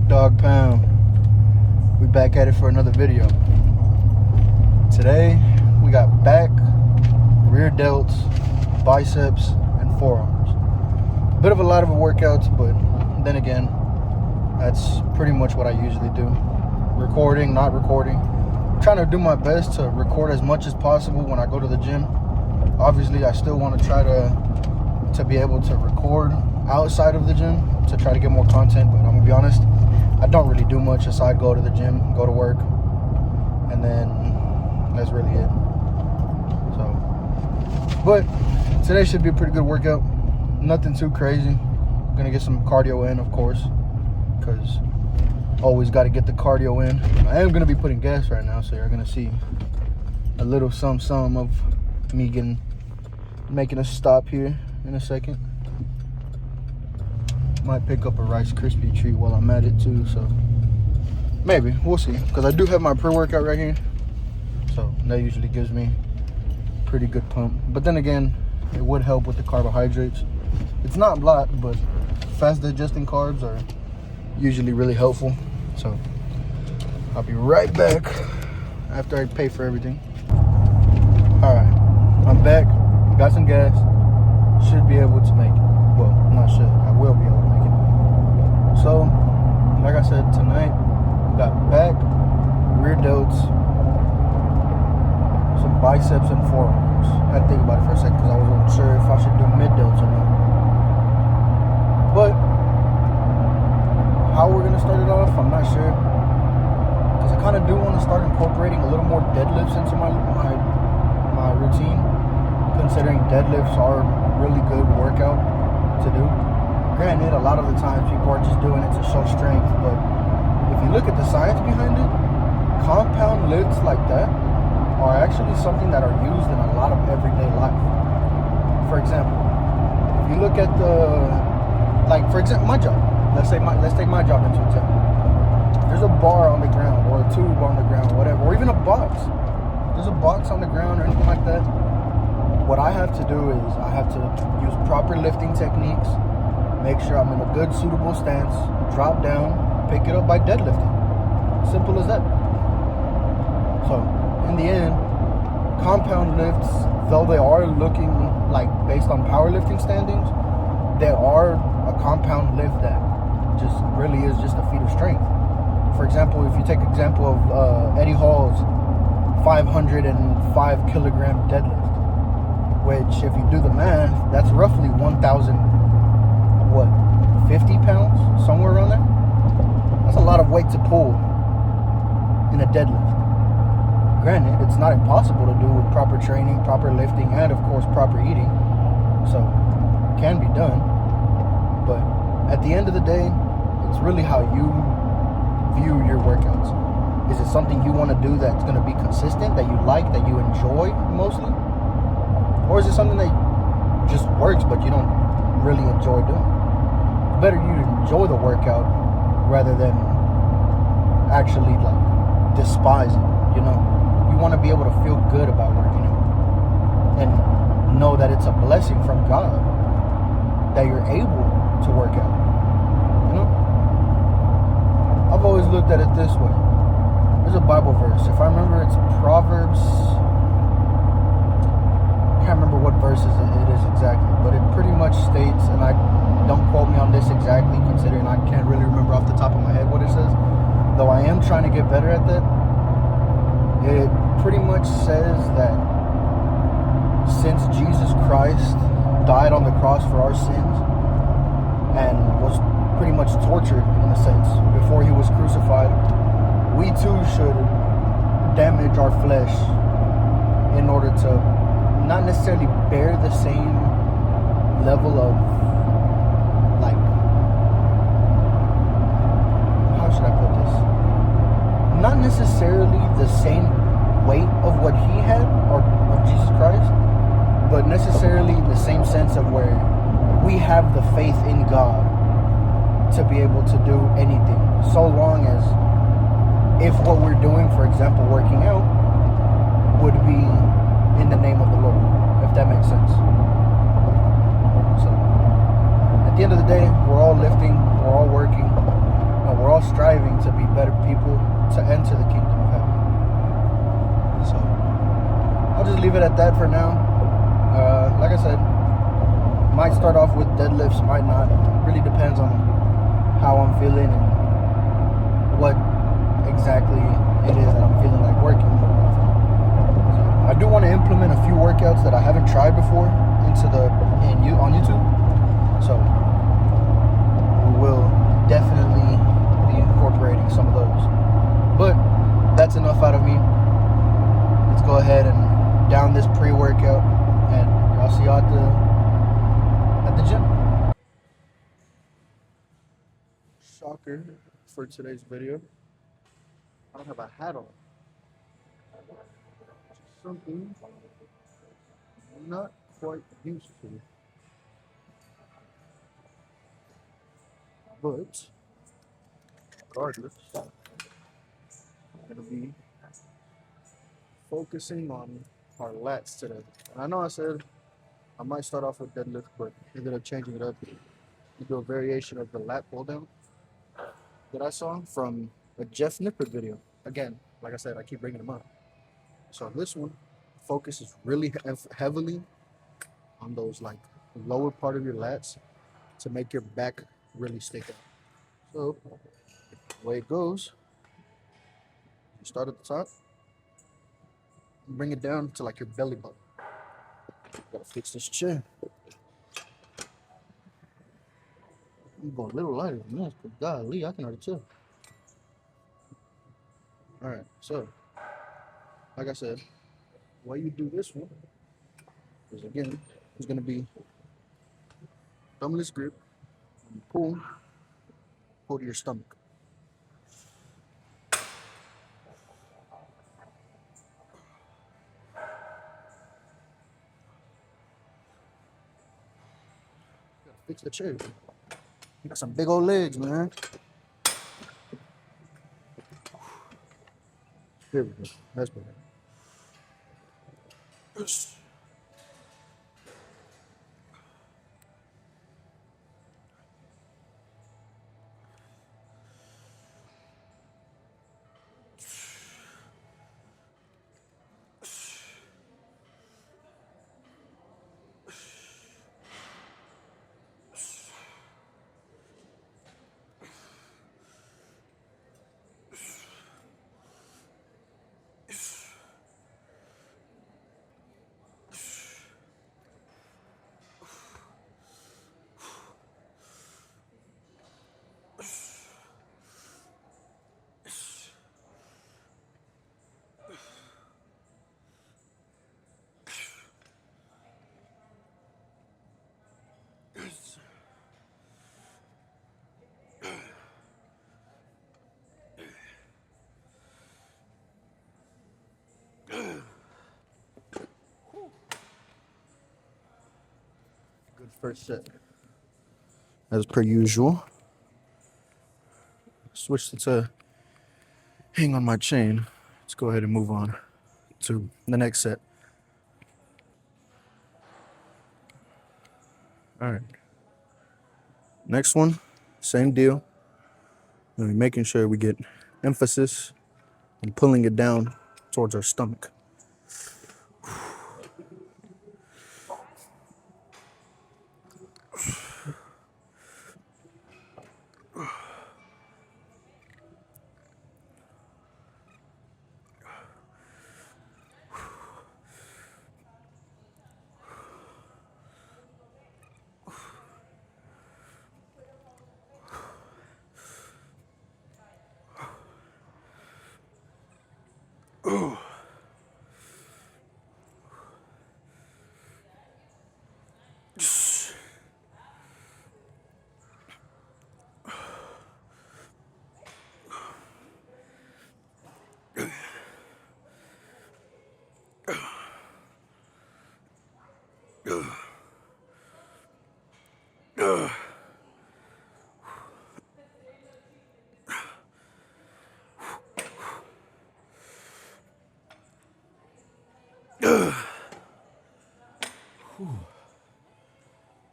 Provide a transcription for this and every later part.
Dog pound. We back at it for another video. Today we got back, rear delts, biceps, and forearms. Bit of a lot of workouts, but then again, that's pretty much what I usually do. Recording, not recording. I'm trying to do my best to record as much as possible when I go to the gym. Obviously, I still want to try to be able to record outside of the gym to try to get more content, but I'm gonna be honest, I don't really do much aside go to the gym, go to work, and then that's really it. So, but today should be a pretty good workout. Nothing too crazy. Gonna get some cardio in, of course, because always got to get the cardio in. I am gonna be putting gas right now, so you're gonna see a little some of me making a stop here in a second. Might pick up a Rice Krispie treat while I'm at it too, so maybe, we'll see, because I do have my pre-workout right here, so that usually gives me a pretty good pump. But then again, it would help with the carbohydrates. It's not a lot, but fast digesting carbs are usually really helpful. So I'll be right back after I pay for everything. All right, I'm back, got some gas, should be able to make it. Well, not should, I will be able to make it. So, like I said, tonight we got back, rear delts, some biceps and forearms. I had to think about it for a second because I wasn't sure if I should do mid delts or not. But how we're gonna start it off, I'm not sure, because I kind of do want to start incorporating a little more deadlifts into my routine, considering deadlifts are a really good workout to do. Granted, a lot of the times people are just doing it to show strength, but if you look at the science behind it, compound lifts like that are actually something that are used in a lot of everyday life. For example, if you look at for example, my job. Let's take my job into example. There's a bar on the ground, or a tube on the ground, whatever, or even a box. There's a box on the ground or anything like that. What I have to do is I have to use proper lifting techniques, make sure I'm in a good, suitable stance, drop down, pick it up by deadlifting. Simple as that. So, in the end, compound lifts, though they are looking like based on powerlifting standings, they are a compound lift that just really is just a feat of strength. For example, if you take example of Eddie Hall's 505 kilogram deadlift, which if you do the math, that's roughly 50 pounds, somewhere around there. That's a lot of weight to pull in a deadlift. Granted, it's not impossible to do with proper training, proper lifting, and of course proper eating, so it can be done. But at the end of the day, it's really how you view your workouts. Is it something you want to do that's going to be consistent, that you like, that you enjoy mostly? Or is it something that just works but you don't really enjoy doing? It's better you enjoy the workout rather than actually despise it, you know? You want to be able to feel good about working out and know that it's a blessing from God that you're able to work out, you know? I've always looked at it this way. There's a Bible verse. If I remember, it's Proverbs. I can't remember what verses it is exactly, but it pretty much states, and don't quote me on this exactly, considering I can't really remember off the top of my head what it says, though I am trying to get better at that. It pretty much says that since Jesus Christ died on the cross for our sins and was pretty much tortured in a sense before he was crucified, we too should damage our flesh in order to not necessarily bear the same level of, how should I put this? Not necessarily the same weight of what he had, or of Jesus Christ, but necessarily in the same sense of where we have the faith in God to be able to do anything, so long as if what we're doing, for example, working out, would be in the name of the Lord, if that makes sense. So, at the end of the day, we're all lifting, we're all working, we're all all striving to be better people to enter the kingdom of heaven. So I'll just leave it at that for now. Like I said, might start off with deadlifts, might not. Really depends on how I'm feeling and what exactly it is that I'm feeling like working with. So I do want to implement a few workouts that I haven't tried before on YouTube. So we will definitely be incorporating some of those. But that's enough out of me. Let's go ahead and down this pre-workout, and I'll see you at the gym. Shocker for today's video. I don't have a hat on. Something I'm not quite used to. But regardless, I'm gonna be focusing on our lats today. And I know I said I might start off with deadlift, but ended up changing it up to do a variation of the lat pull down that I saw from a Jeff Nippert video. Again, like I said, I keep bringing them up. So this one focuses really heavily on those like lower part of your lats to make your back really stick out. So the way it goes, you start at the top, bring it down to like your belly button. Gotta fix this chair. I'm going a little lighter than this, but golly, I can already tell. Alright, so like I said, the way you do this one is again, it's gonna be thumbless grip, and pull to your stomach. Gotta fix the chair. You got some big old legs, man. Here we go. That's better. Good first set. As per usual. Switched it to hang on my chain. Let's go ahead and move on to the next set. All right. Next one, same deal. We're making sure we get emphasis on pulling it down towards our stomach.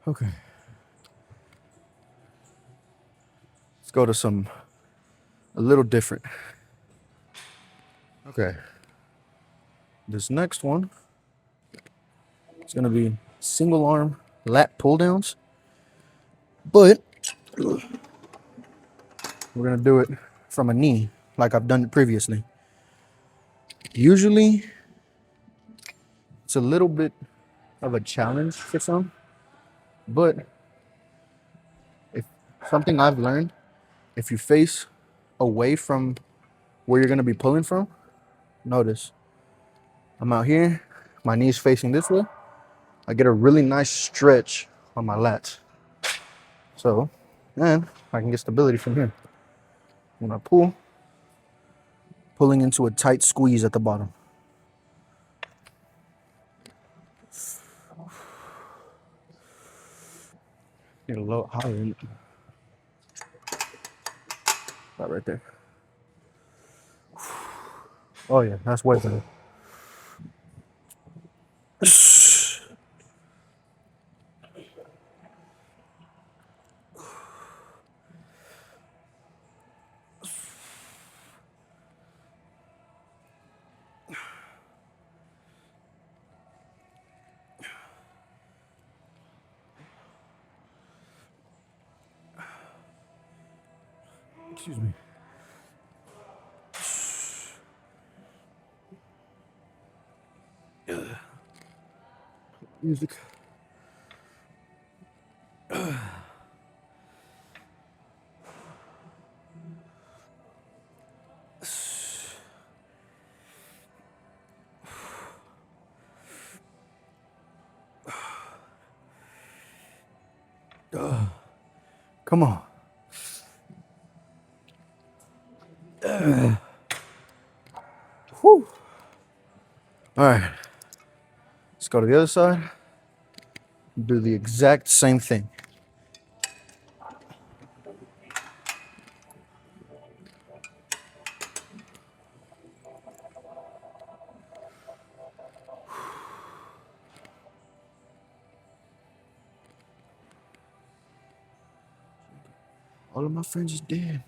Okay. Let's go to some a little different. Okay. This next one is going to be single arm lat pull downs, but we're going to do it from a knee like I've done it previously. Usually it's a little bit of a challenge for some, but if something I've learned, if you face away from where you're going to be pulling from, notice I'm out here, my knee's facing this way. I get a really nice stretch on my lats. So, and I can get stability from here. When I pull, pulling into a tight squeeze at the bottom. Get a little higher in it. About right there. Oh yeah, that's way better. Excuse me. Music. Come on. Whew. All right. Let's go to the other side. Do the exact same thing. All of my friends is dead.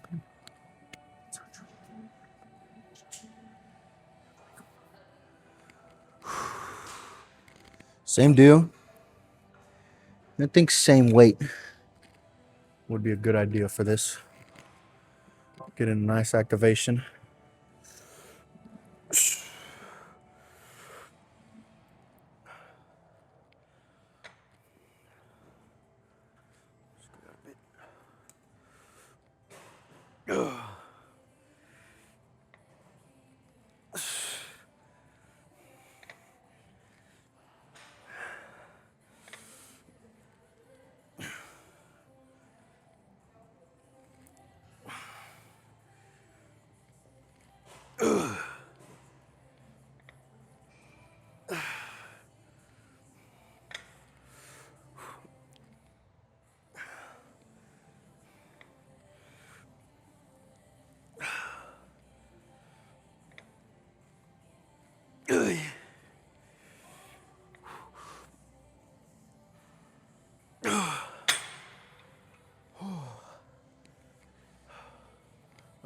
Same deal. I think same weight would be a good idea for this. Get a nice activation.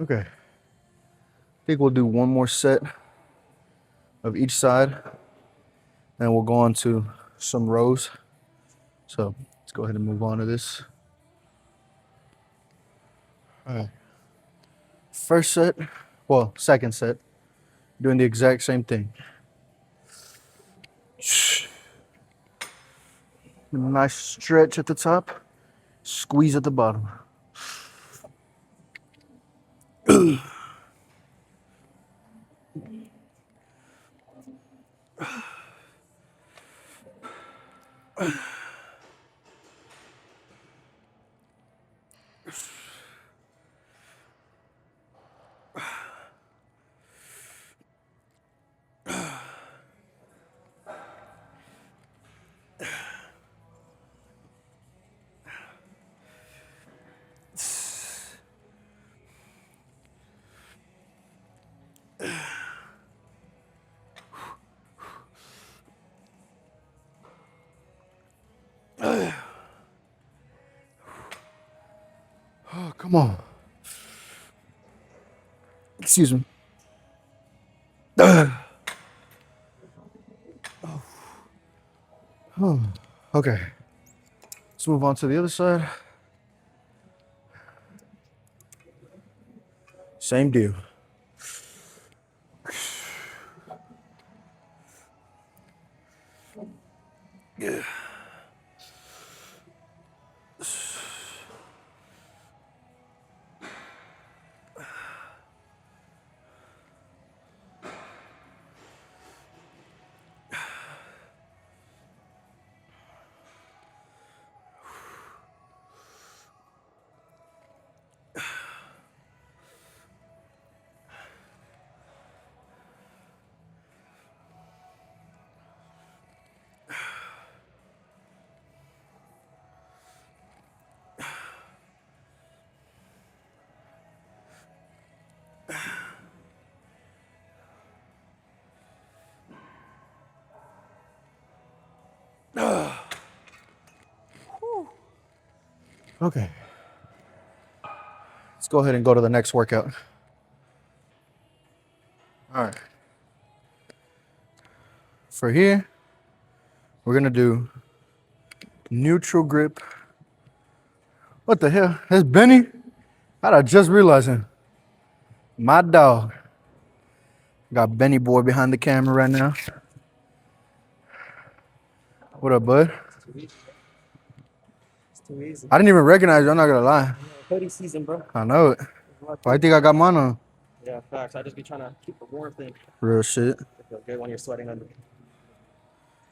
Okay. I think we'll do one more set of each side, and we'll go on to some rows. So let's go ahead and move on to this. All right. First set, well, second set, doing the exact same thing. Nice stretch at the top, squeeze at the bottom. Oh, come on. Excuse me. Okay. Let's move on to the other side. Same deal. Yeah. Okay. Let's go ahead and go to the next workout. All right. For here, we're gonna do neutral grip. What the hell? That's Benny? How'd I just realize him? My dog. Got Benny boy behind the camera right now. What up, bud? It's too easy. I didn't even recognize you, I'm not gonna lie. Hoodie season, bro. I know it. Why you think I got mine on? Yeah, facts. I just be trying to keep the warmth in. Real shit. It feels good when you're sweating under.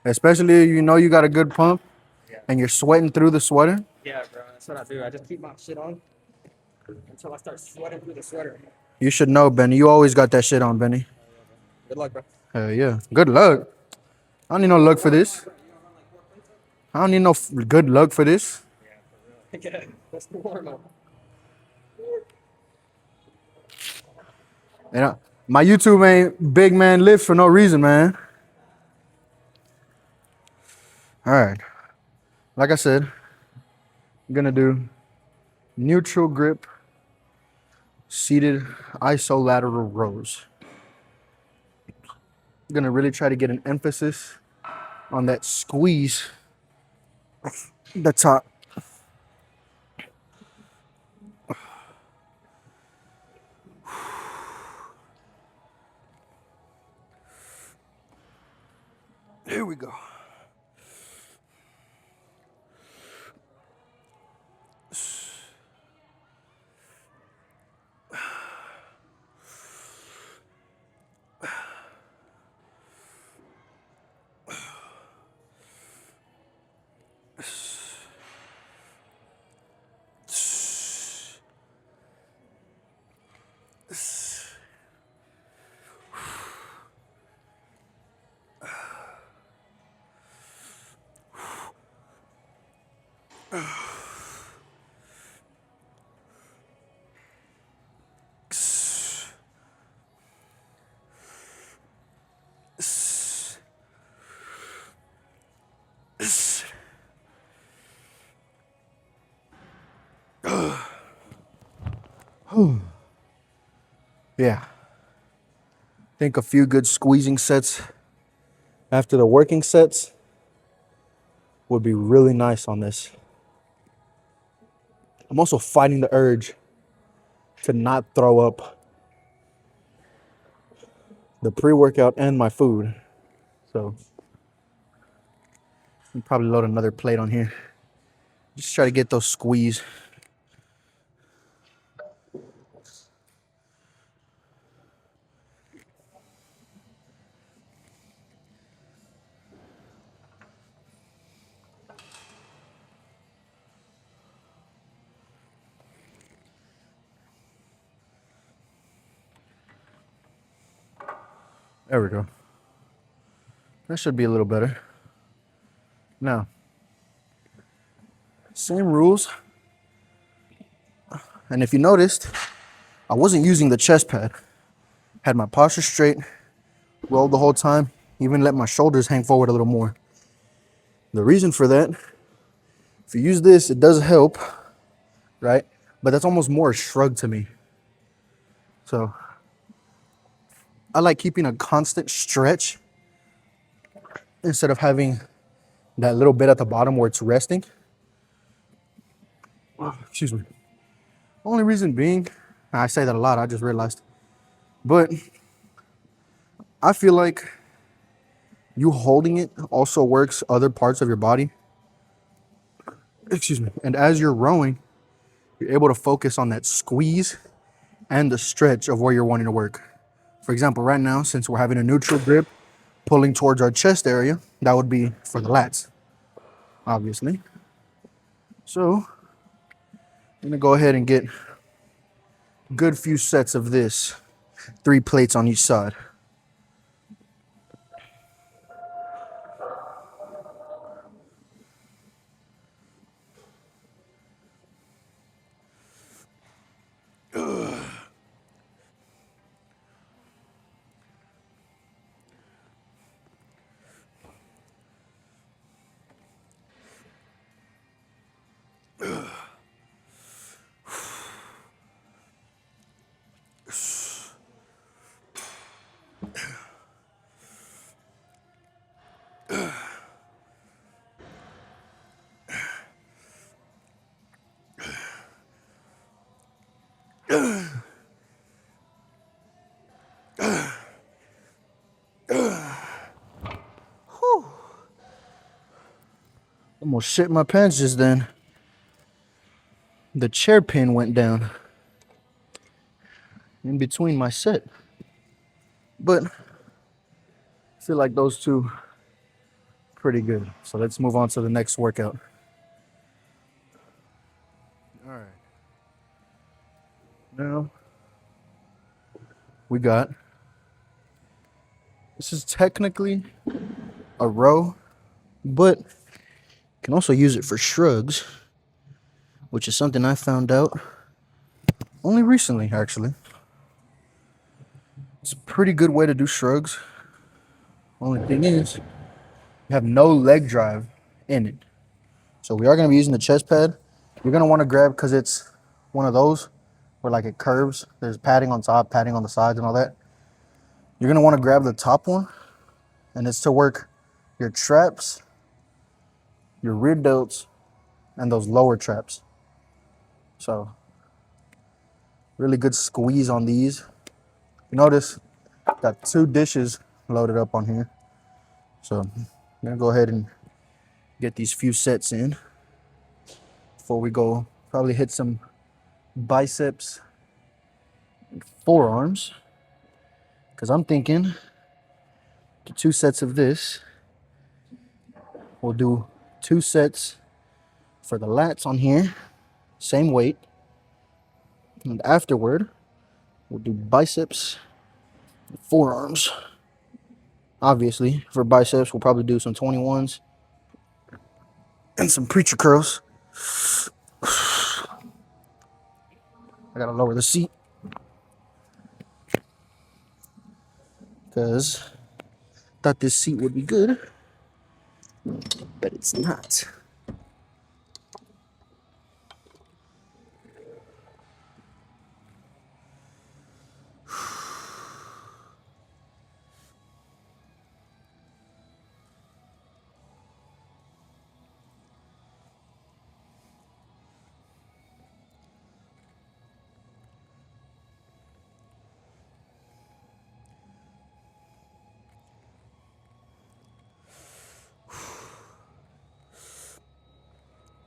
Especially you know you got a good pump Yeah. and you're sweating through the sweater. Yeah, bro. That's what I do. I just keep my shit on until I start sweating through the sweater. You should know, Benny. You always got that shit on, Benny. Good luck, bro. Hell yeah. Good luck. I don't need no luck for this. I don't need no good luck for this. Yeah, that's the warm up. And my YouTube ain't big man lift for no reason, man. All right. Like I said, I'm gonna do neutral grip, seated isolateral rows. I'm gonna really try to get an emphasis on that squeeze the top. Here we go. Yeah. I think a few good squeezing sets after the working sets would be really nice on this. I'm also fighting the urge to not throw up the pre-workout and my food. So I'll probably load another plate on here. Just try to get those squeeze. There we go. That should be a little better. Now, same rules. And if you noticed, I wasn't using the chest pad. Had my posture straight, rolled the whole time, even let my shoulders hang forward a little more. The reason for that, if you use this, it does help, right? But that's almost more a shrug to me. So I like keeping a constant stretch instead of having that little bit at the bottom where it's resting. Excuse me. Only reason being, I say that a lot, I just realized, but I feel like you holding it also works other parts of your body. Excuse me. And as you're rowing, you're able to focus on that squeeze and the stretch of where you're wanting to work. For example, right now, since we're having a neutral grip, pulling towards our chest area, that would be for the lats, obviously. So I'm gonna go ahead and get a good few sets of this, 3 plates on each side. Almost shit my pants just then. The chair pin went down in between my set. But I feel like those two pretty good. So let's move on to the next workout. All right. Now we got, this is technically a row, but you can also use it for shrugs, which is something I found out only recently, actually. It's a pretty good way to do shrugs. Only thing is, you have no leg drive in it. So we are going to be using the chest pad. You're going to want to grab, because it's one of those where like it curves. There's padding on top, padding on the sides and all that. You're going to want to grab the top one, and it's to work your traps, your rear delts, and those lower traps. So really good squeeze on these. You notice got 2 dishes loaded up on here. So I'm going to go ahead and get these few sets in before we go probably hit some biceps and forearms, because I'm thinking the 2 sets of this, we'll do 2 sets for the lats on here, same weight, and afterward we'll do biceps and forearms. Obviously for biceps we'll probably do some 21s and some preacher curls. I gotta lower the seat because I thought this seat would be good, but it's not.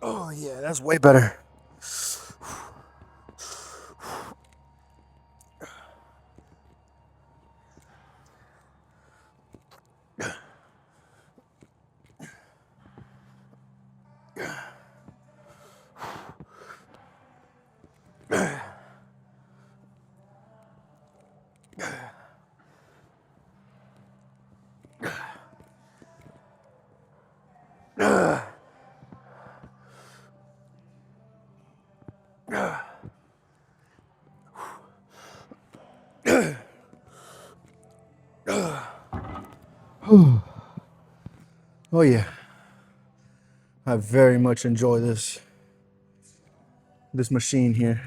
Oh yeah, that's way better. Oh yeah, I very much enjoy this machine here.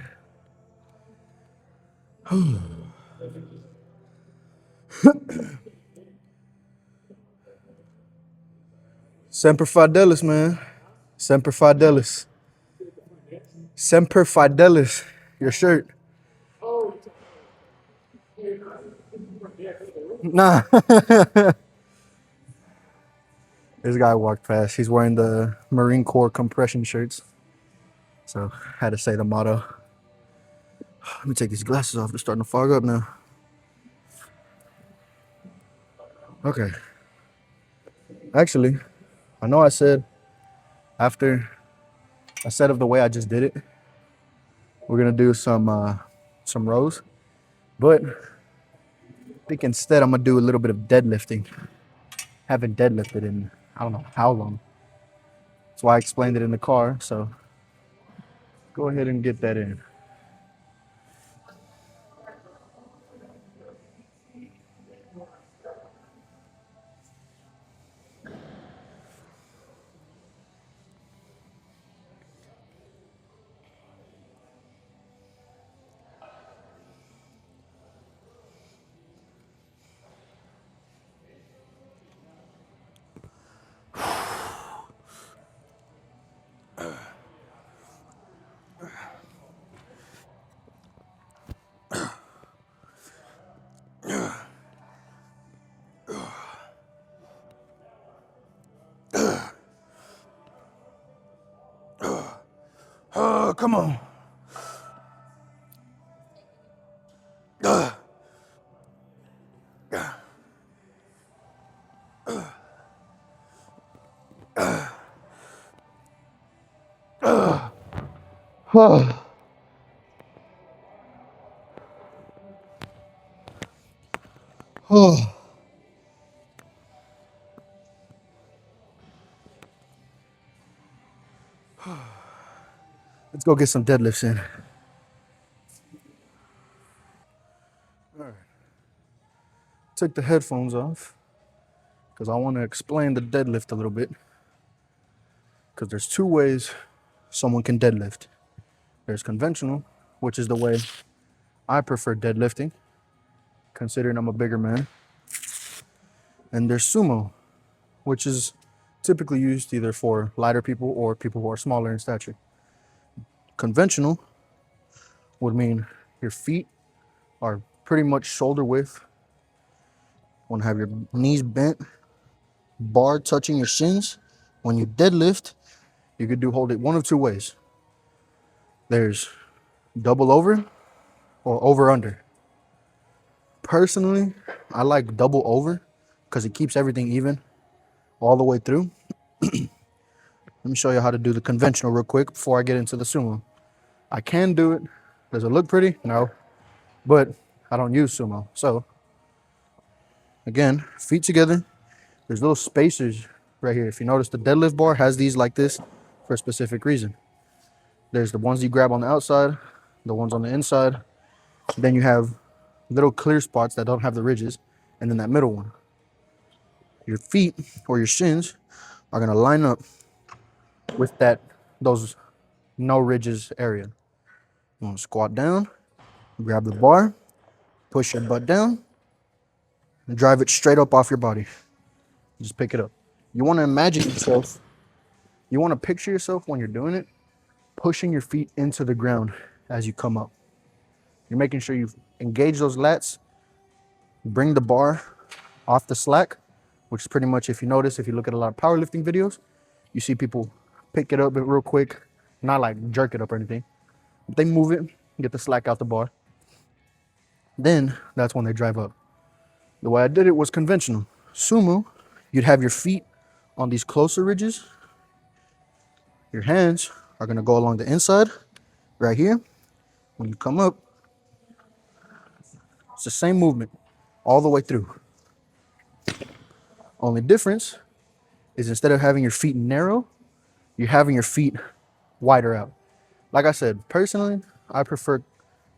Semper Fidelis, man. Semper Fidelis. Semper Fidelis. Your shirt. Nah. This guy walked past. He's wearing the Marine Corps compression shirts. So had to say the motto. Let me take these glasses off. They're starting to fog up now. Okay. Actually, I know I said after I said of the way I just did it, we're gonna do some rows. But I think instead I'm gonna do a little bit of deadlifting. Haven't deadlifted in I don't know how long. That's why I explained it in the car. So go ahead and get that in. Oh, come on. Let's go get some deadlifts in. All right. Took the headphones off because I want to explain the deadlift a little bit. Because there's two ways someone can deadlift. There's conventional, which is the way I prefer deadlifting, considering I'm a bigger man. And there's sumo, which is typically used either for lighter people or people who are smaller in stature. Conventional would mean your feet are pretty much shoulder width. You want to have your knees bent, bar touching your shins. When you deadlift, you could hold it one of two ways. There's double over or over under. Personally, I like double over because it keeps everything even all the way through. Let me show you how to do the conventional real quick before I get into the sumo. I can do it. Does it look pretty? No. But I don't use sumo. So, again, feet together. There's little spacers right here. If you notice, the deadlift bar has these like this for a specific reason. There's the ones you grab on the outside, the ones on the inside. Then you have little clear spots that don't have the ridges, and then that middle one. Your feet or your shins are gonna line up with those no ridges area. You want to squat down, grab the bar, push your butt down, and drive it straight up off your body. Just pick it up. You want to imagine yourself, you want to picture yourself when you're doing it, pushing your feet into the ground as you come up. You're making sure you engage those lats, bring the bar off the slack, which is pretty much, if you notice, if you look at a lot of powerlifting videos, you see people pick it up real quick, not like jerk it up or anything. They move it, get the slack out the bar. Then that's when they drive up. The way I did it was conventional. Sumo, you'd have your feet on these closer ridges. Your hands are gonna go along the inside, right here. When you come up, it's the same movement all the way through. Only difference is instead of having your feet narrow, you're having your feet wider out. Like I said, personally, I prefer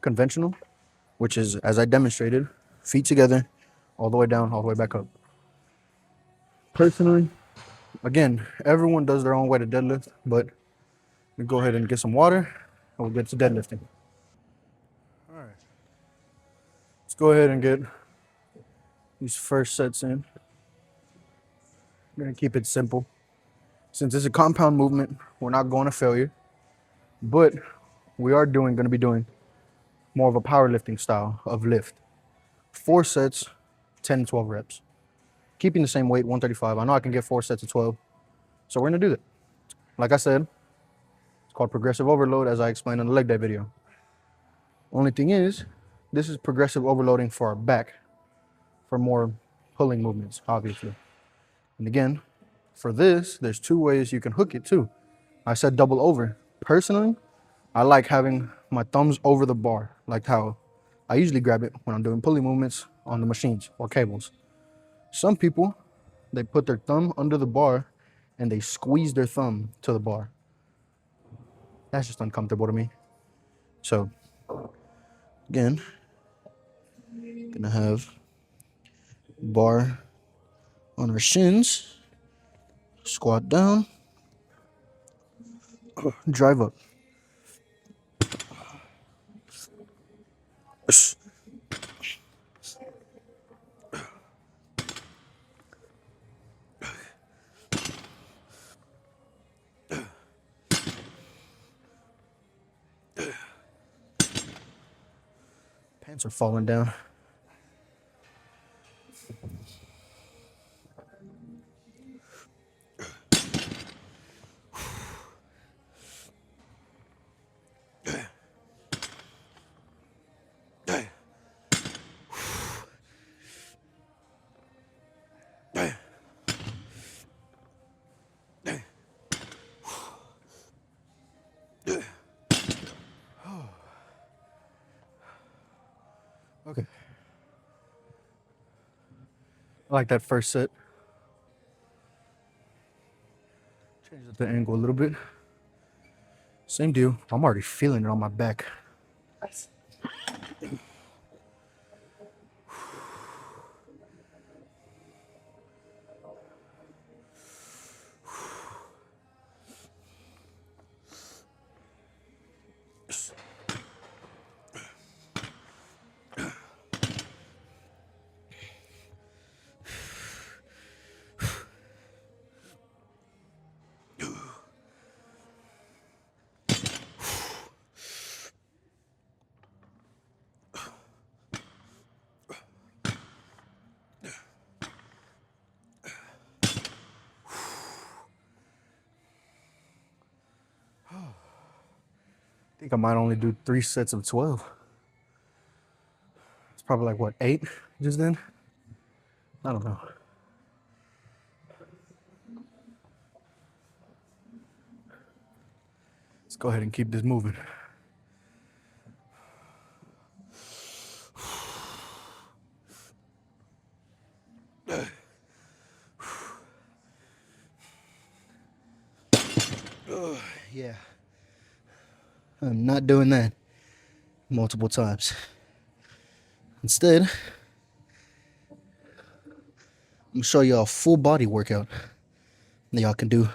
conventional, which is, as I demonstrated, feet together, all the way down, all the way back up. Personally, again, everyone does their own way to deadlift, but we go ahead and get some water and we'll get to deadlifting. All right. Let's go ahead and get these first sets in. I'm gonna keep it simple. Since it's a compound movement, we're not going to failure, but we are gonna be doing more of a powerlifting style of lift. 4 sets, 10 to 12 reps. Keeping the same weight, 135. I know I can get 4 sets of 12, so we're gonna do that. Like I said, it's called progressive overload, as I explained in the leg day video. Only thing is, this is progressive overloading for our back, for more pulling movements, obviously. And again, for this, there's 2 ways you can hook it too. I said double over. Personally, I like having my thumbs over the bar, like how I usually grab it when I'm doing pulley movements on the machines or cables. Some people, they put their thumb under the bar and they squeeze their thumb to the bar. That's just uncomfortable to me. So, again, gonna have bar on our shins, squat down, drive up. Pants are falling down. Okay. I like that first set. Change up the angle a little bit. Same deal. I'm already feeling it on my back. Nice. I think I might only do 3 sets of 12. It's probably like, what, 8 just then? I don't know. Let's go ahead and keep this moving. Yeah. I'm not doing that multiple times. Instead, I'm gonna show y'all a full body workout that y'all can do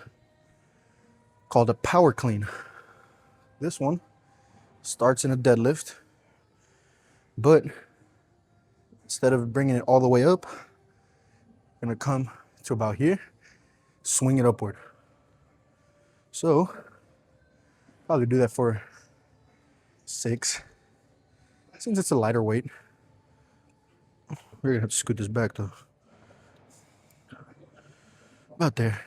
called a power clean. This one starts in a deadlift, but instead of bringing it all the way up, I'm gonna come to about here, swing it upward. So, probably do that for 6. Since it's a lighter weight, we're gonna have to scoot this back though. About there.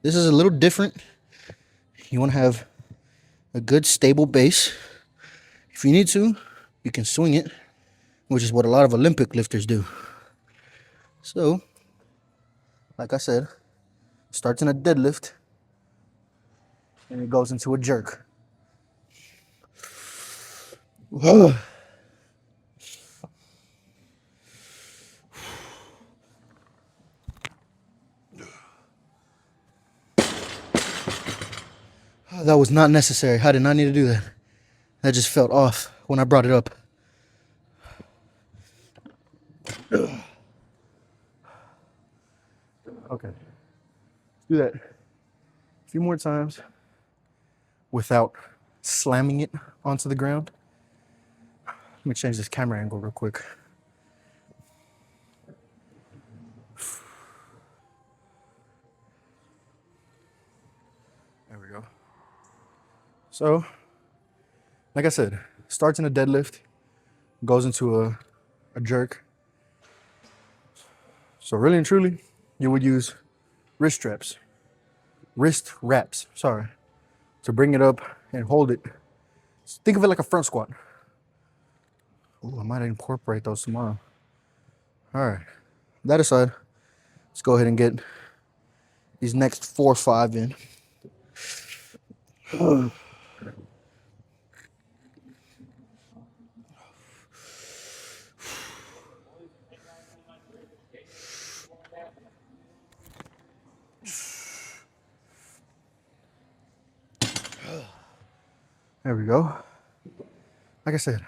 This is a little different. You want to have a good stable base. If you need to, you can swing it, which is what a lot of Olympic lifters do. So, like I said, starts in a deadlift and it goes into a jerk. That was not necessary. I did not need to do that. That just felt off when I brought it up. Okay. Let's do that a few more times without slamming it onto the ground. Let me change this camera angle real quick. There we go. So, like I said, starts in a deadlift, goes into a jerk. So really and truly, you would use wrist wraps, sorry, to bring it up and hold it. Think of it like a front squat. Ooh, I might incorporate those tomorrow. All right, that aside, let's go ahead and get these next 4 or 5 in. There we go. Like I said,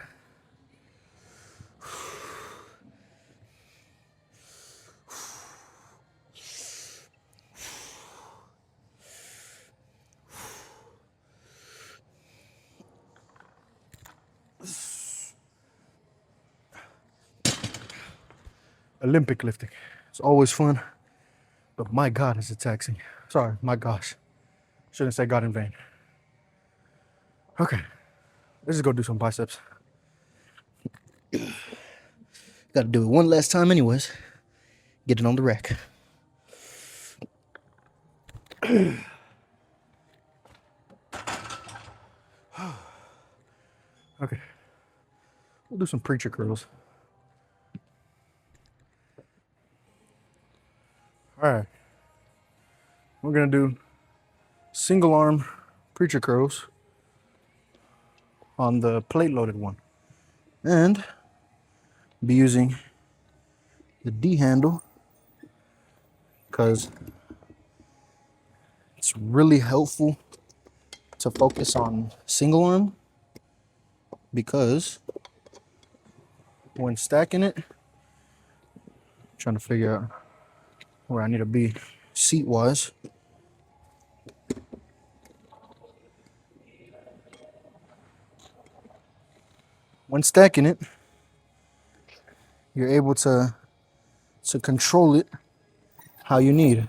Olympic lifting. It's always fun, but my God, is it taxing. Sorry, my gosh. Shouldn't say God in vain. Okay, let's just go do some biceps. Got to do it one last time anyways. Get it on the rack. Okay, we'll do some preacher curls. All right, we're gonna do single arm preacher curls on the plate loaded one, and be using the D handle because it's really helpful to focus on single arm, because when stacking it, I'm trying to figure out where I need to be seat wise. When stacking it, you're able to control it how you need.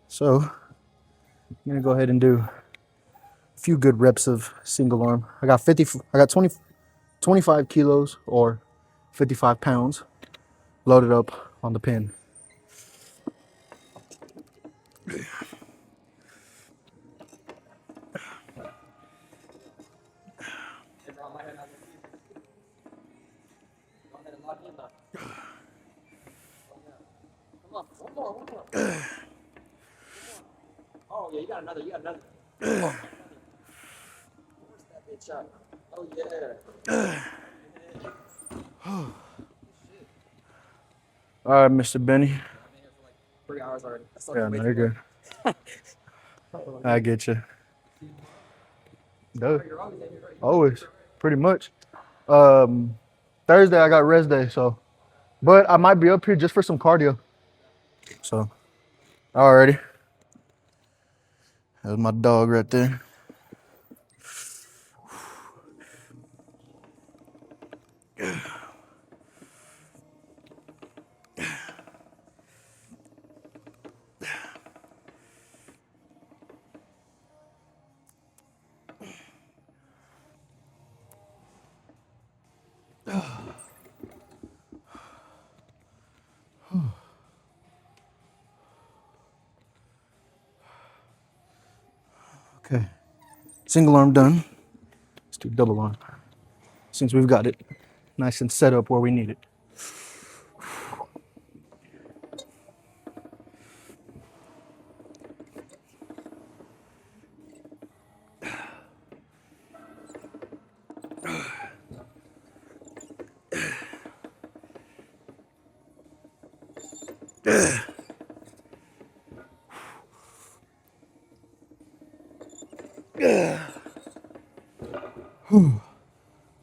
So I'm gonna go ahead and do a few good reps of single arm. I got 25 kilos or 55 pounds loaded up on the pin. One more. Oh yeah, you got another. Where's that bitch at? Oh yeah. All right, Mr. Benny. I've been here for like 3 hours already. Yeah, no, you're good. I get you. Duh. Always, pretty much. Thursday I got rest day, so, but I might be up here just for some cardio. So, alrighty. That's my dog right there. Okay, single arm done. Let's do double arm, since we've got it nice and set up where we need it.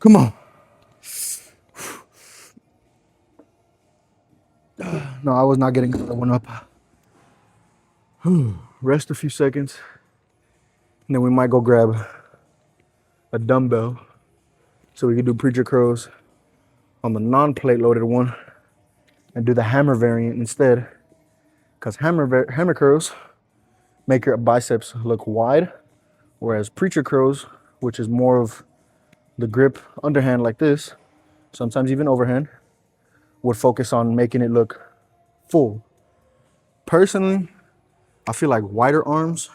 Come on. No, I was not getting that one up. Rest a few seconds, and then we might go grab a dumbbell so we can do preacher curls on the non-plate loaded one and do the hammer variant instead. Because hammer curls make your biceps look wide, whereas preacher curls, which is more of the grip underhand like this, sometimes even overhand, would focus on making it look full. Personally, I feel like wider arms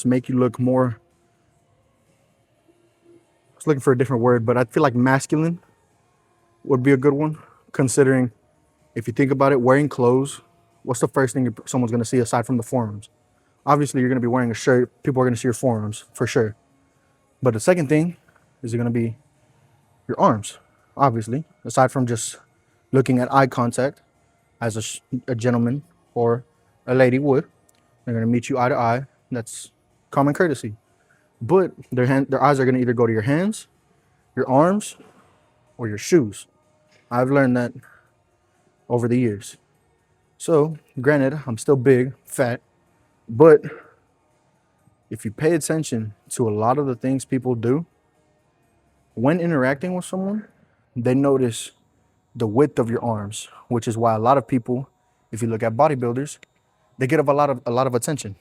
make you look more, I was looking for a different word, but I feel like masculine would be a good one, considering if you think about it, wearing clothes, what's the first thing someone's going to see aside from the forearms? Obviously, you're going to be wearing a shirt. People are going to see your forearms for sure. But the second thing is going to be your arms, obviously, aside from just looking at eye contact as a gentleman or a lady would. They're going to meet you eye to eye. That's common courtesy. But their eyes are going to either go to your hands, your arms, or your shoes. I've learned that over the years. So, granted, I'm still big, fat, but if you pay attention to a lot of the things people do when interacting with someone, they notice the width of your arms, which is why a lot of people, if you look at bodybuilders, they get a lot of attention.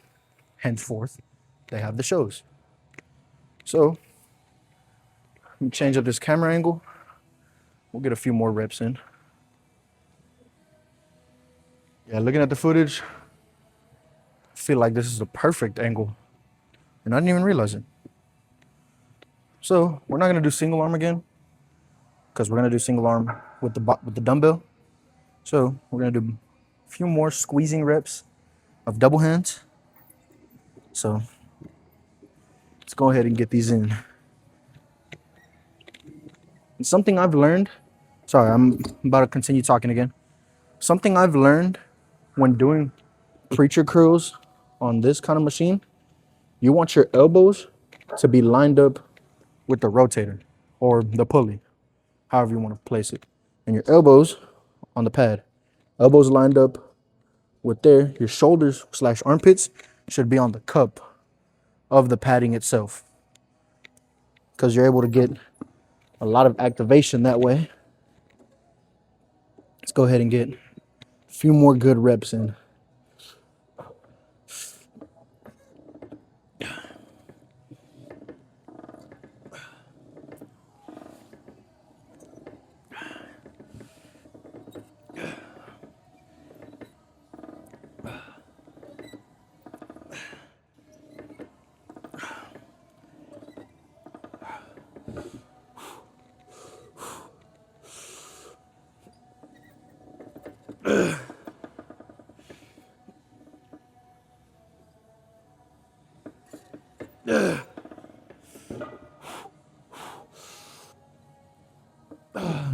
Henceforth, they have the shows. So, let me change up this camera angle. We'll get a few more reps in. Yeah, looking at the footage, I feel like this is the perfect angle, and I didn't even realize it. So, we're not gonna do single arm again, because we're gonna do single arm with the dumbbell. So, we're gonna do a few more squeezing reps of double hands. So, let's go ahead and get these in. And something I've learned, sorry, I'm about to continue talking again. Something I've learned when doing preacher curls on this kind of machine, you want your elbows to be lined up with the rotator or the pulley, however you want to place it. And your elbows on the pad, elbows lined up with there, your shoulders / armpits should be on the cup of the padding itself, because you're able to get a lot of activation that way. Let's go ahead and get a few more good reps in.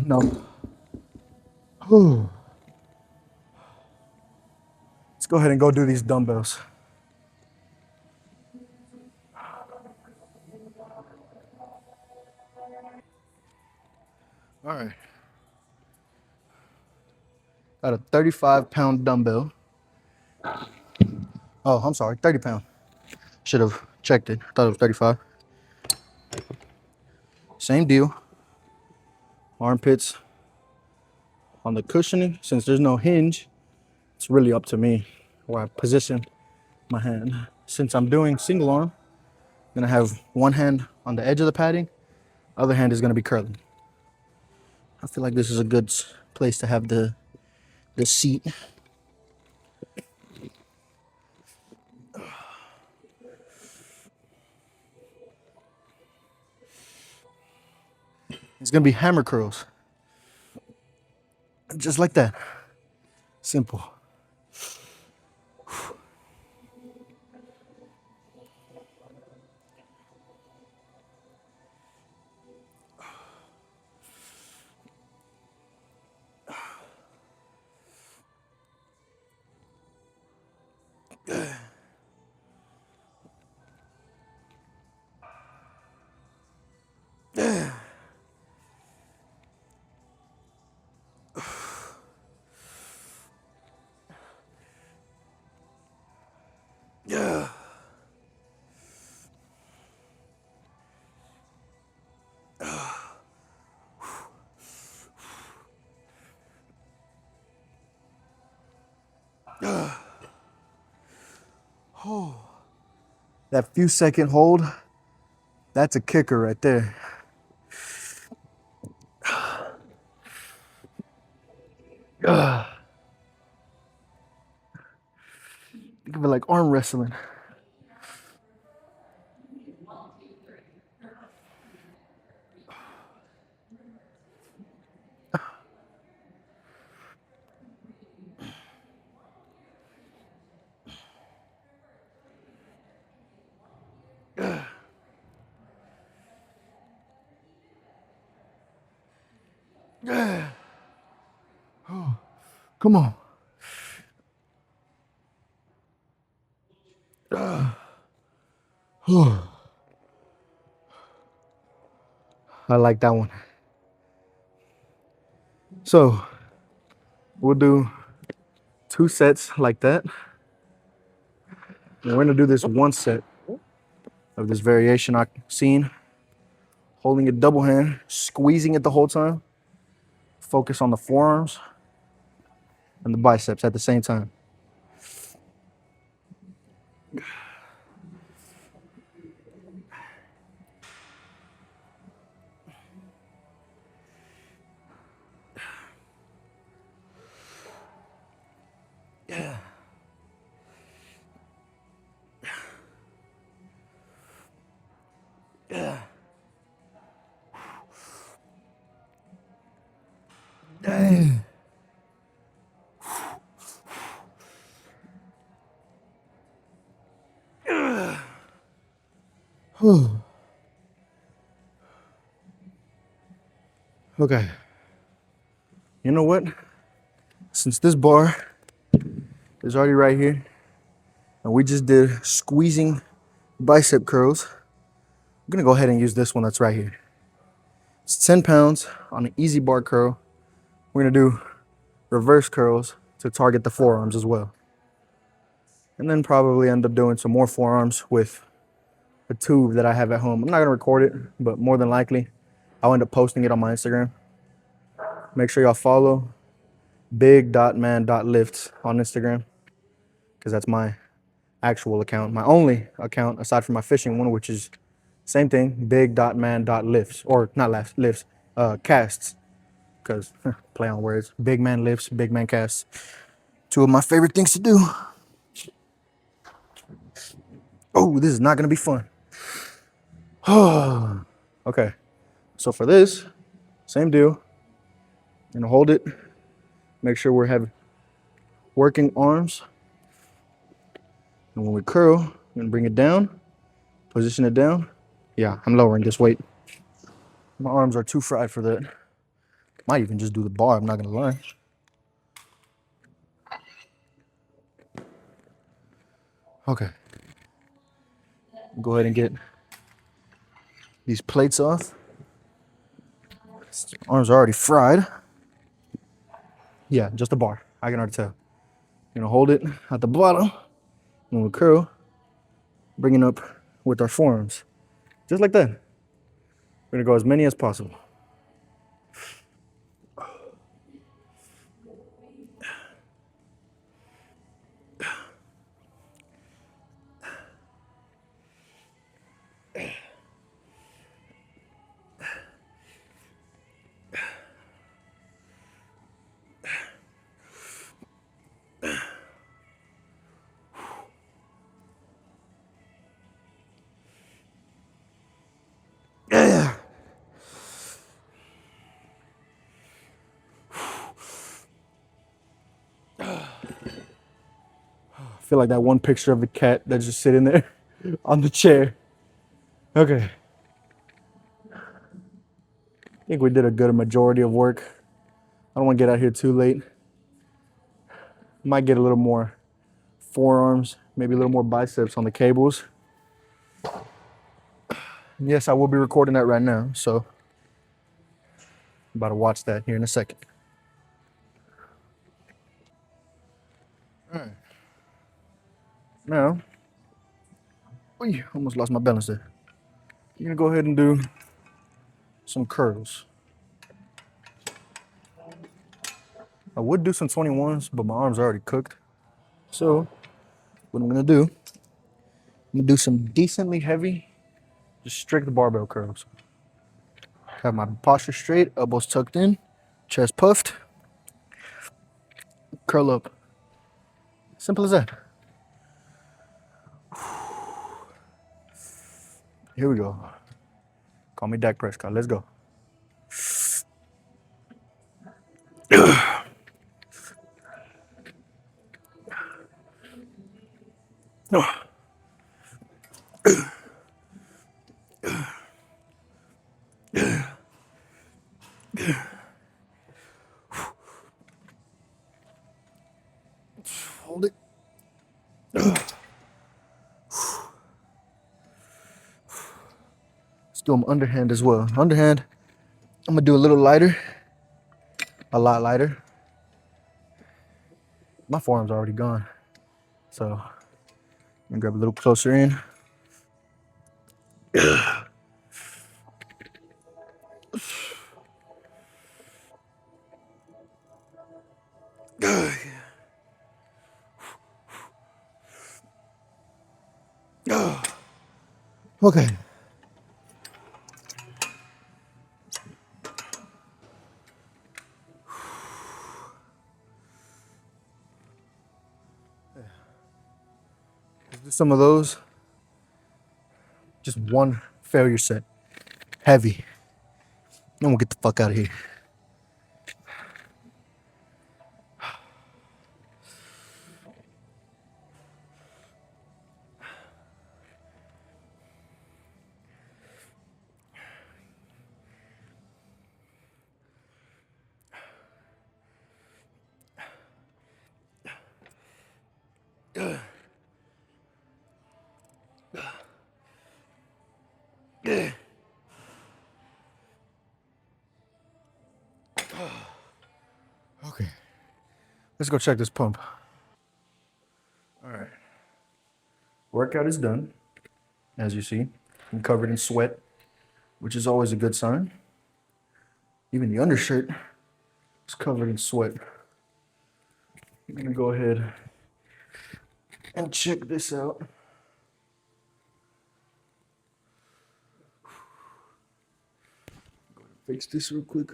No. Let's go ahead and go do these dumbbells. All right. Got a 35-pound dumbbell. Oh, I'm sorry, 30-pound. Should have checked it. Thought it was 35. Same deal. Armpits on the cushioning. Since there's no hinge, it's really up to me where I position my hand. Since I'm doing single arm, I'm gonna have one hand on the edge of the padding, other hand is gonna be curling. I feel like this is a good place to have the seat. It's gonna be hammer curls. Just like that. Simple. Yeah. That few second hold, that's a kicker right there. Think of it like arm wrestling. Come on. I like that one. So we'll do 2 sets like that. And we're gonna do this 1 set of this variation I've seen. Holding it double hand, squeezing it the whole time. Focus on the forearms and the biceps at the same time. Yeah. Yeah. Dang. Okay. You know what? Since this bar is already right here, and we just did squeezing bicep curls, I'm gonna go ahead and use this one that's right here. It's 10 pounds on an easy bar curl. We're gonna do reverse curls to target the forearms as well. And then probably end up doing some more forearms with a tube that I have at home. I'm not gonna record it, but more than likely, I'll end up posting it on my Instagram. Make sure y'all follow big.man.lifts on Instagram, because that's my actual account, my only account aside from my fishing one, which is same thing, big.man.lifts, or not lifts, casts, because play on words, big man lifts, big man casts. 2 of my favorite things to do. Oh, this is not gonna be fun. Okay, so for this, same deal. And hold it. Make sure we're having working arms. And when we curl, I'm gonna bring it down, position it down. Yeah, I'm lowering this weight. My arms are too fried for that. Might even just do the bar, I'm not gonna lie. Okay. Go ahead and get these plates off. Arms are already fried. Yeah, just a bar. I can already tell. You're gonna hold it at the bottom. When we curl, bring it up with our forearms. Just like that. We're gonna go as many as possible. Yeah. I feel like that one picture of the cat that's just sitting there on the chair. Okay. I think we did a good majority of work. I don't want to get out here too late. Might get a little more forearms, maybe a little more biceps on the cables. Yes, I will be recording that right now, so I'm about to watch that here in a second. All right. Now, almost lost my balance there. You're gonna go ahead and do some curls. I would do some 21s, but my arms are already cooked. So what I'm gonna do I'm gonna do some decently heavy, just strict barbell curls. Have my posture straight, elbows tucked in, chest puffed, curl up. Simple as that. Here we go. Call me Dak Prescott. Let's go. Hold it. Let's do them underhand as well. Underhand, I'm gonna do a little lighter, a lot lighter. My forearm's already gone, so I'm gonna grab a little closer in. Okay. Let's do some of those. Just one failure set. Heavy. Then we'll get the fuck out of here. Okay. Let's go check this pump. All right. Workout is done. As you see, I'm covered in sweat, which is always a good sign. Even the undershirt is covered in sweat. I'm gonna go ahead and check this out. Fix this real quick.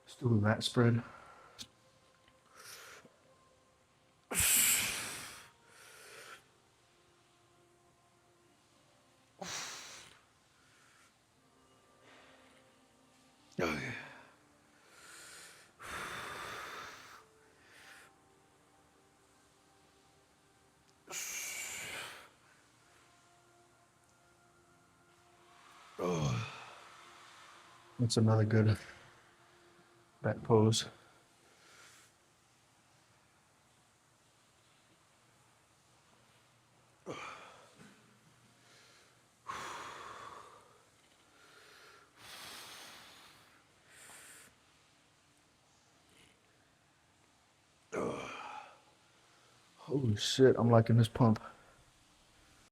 Let's do a lat spread. That's another good back pose. Holy shit, I'm liking this pump.